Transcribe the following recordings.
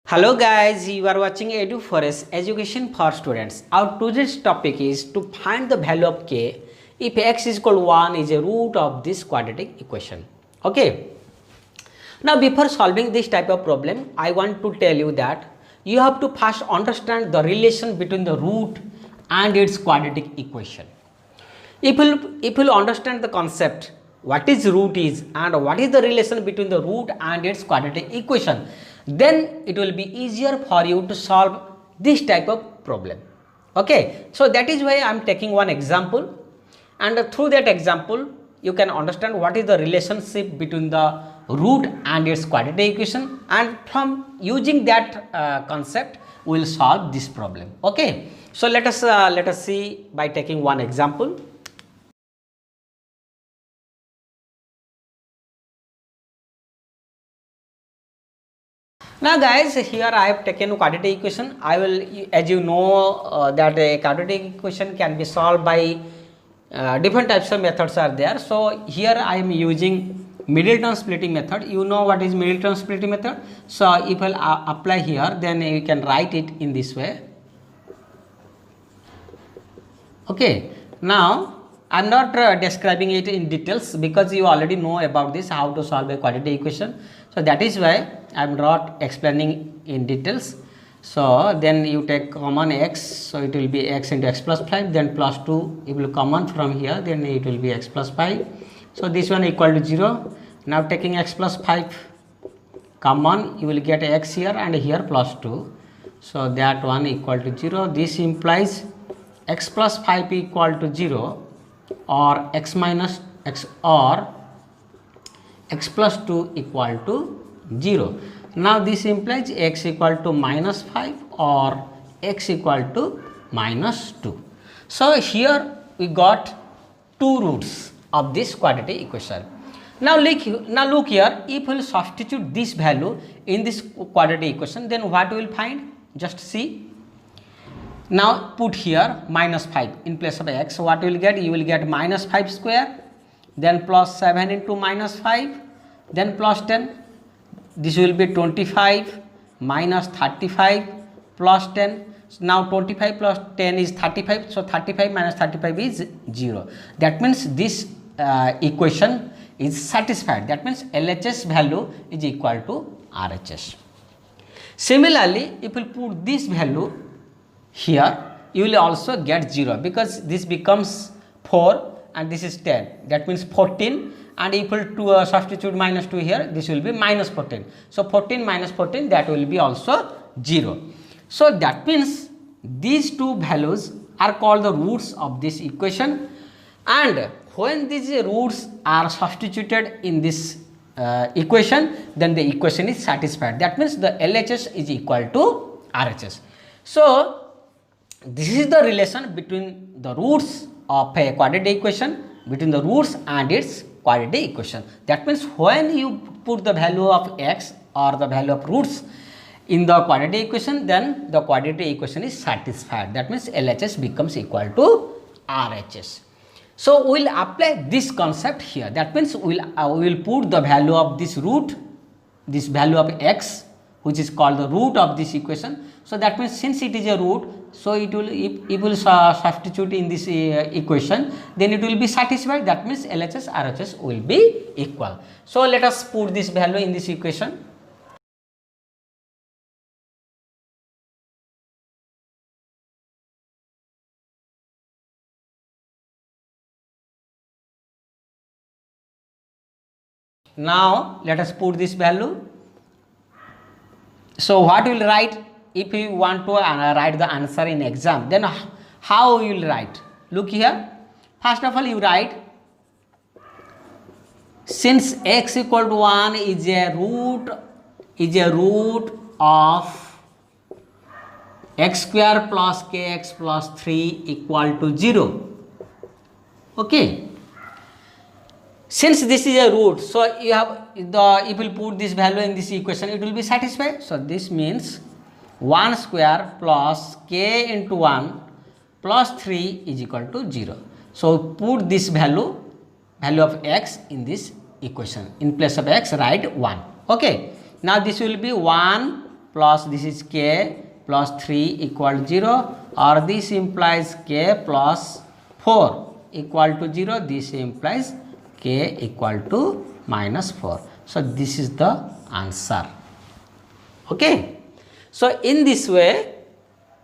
Hello guys, you are watching Edu4S Education for Students. Our today's topic is to find the value of k if x is equal to 1 is a root of this quadratic equation. Okay. Now before solving this type of problem, I want to tell you that you have to first understand the relation between the root and its quadratic equation. If you understand the concept, what is root is and what is the relation between the root and its quadratic equation, then it will be easier for you to solve this type of problem. Okay, so that is why I am taking one example, and through that example you can understand what is the relationship between the root and its quadratic equation, and from using that concept we will solve this problem. Okay, so let us see by taking one example. Now guys, here I have taken a quadratic equation. I will, as you know, that a quadratic equation can be solved by different types of methods are there. So here I am using Middleton splitting method. You know what is Middleton splitting method? So if I apply here, then you can write it in this way. Okay, now I am not describing it in details because you already know about this, how to solve a quadratic equation. So that is why I am not explaining in details. So then you take common x, so it will be x into x plus 5, then plus 2 it will common from here, then it will be x plus 5. So this one equal to 0. Now taking x plus 5 common, you will get x here and here plus 2. So that one equal to 0. This implies x plus 5 equal to 0 or x minus x or x plus 2 equal to 0. Now this implies x equal to minus 5 or x equal to minus 2. So here we got two roots of this quadratic equation. Now look here, if we will substitute this value in this quadratic equation, then what we will find? Just see. Now put here minus 5 in place of x. What you will get? You will get minus 5 square, then plus 7 into minus 5, then plus 10. This will be 25 minus 35 plus 10. Now 25 plus 10 is 35. So 35 minus 35 is 0. That means this equation is satisfied. That means LHS value is equal to RHS. Similarly, if you put this value here, you will also get 0 because this becomes 4 and this is 10. That means 14, and equal to substitute minus 2 here, this will be minus 14. So 14 minus 14, that will be also 0. So that means these two values are called the roots of this equation, and when these roots are substituted in this equation, then the equation is satisfied. That means the LHS is equal to RHS. So this is the relation between the roots of a quadratic equation, between the roots and its quadratic equation. That means when you put the value of x or the value of roots in the quadratic equation, then the quadratic equation is satisfied. That means LHS becomes equal to RHS. So we will apply this concept here. That means we will put the value of this root, this value of x, which is called the root of this equation. So that means since it is a root, so it will, if it will substitute in this equation, then it will be satisfied. That means LHS RHS will be equal. So let us put this value in this equation. Now let us put this value. So what we will write? If you want to write the answer in exam, then how you will write? Look here. First of all, you write, since x equal to 1 is a root of x square plus kx plus 3 equal to 0. Okay. Since this is a root, so you have if you put this value in this equation, it will be satisfied. So this means 1 square plus k into 1 plus 3 is equal to 0. So put this value of x in this equation. In place of x, write 1. Okay. Now this will be 1 plus this is k plus 3 equal to 0, or this implies k plus 4 equal to 0, this implies k equal to minus 4. So this is the answer. Okay. So in this way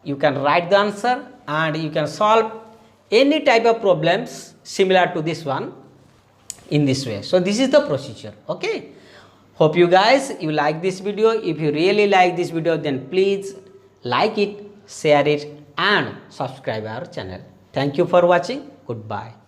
you can write the answer and you can solve any type of problems similar to this one in this way. So this is the procedure. Okay. Hope you guys you like this video. If you really like this video, then please like it, share it and subscribe our channel. Thank you for watching. Goodbye.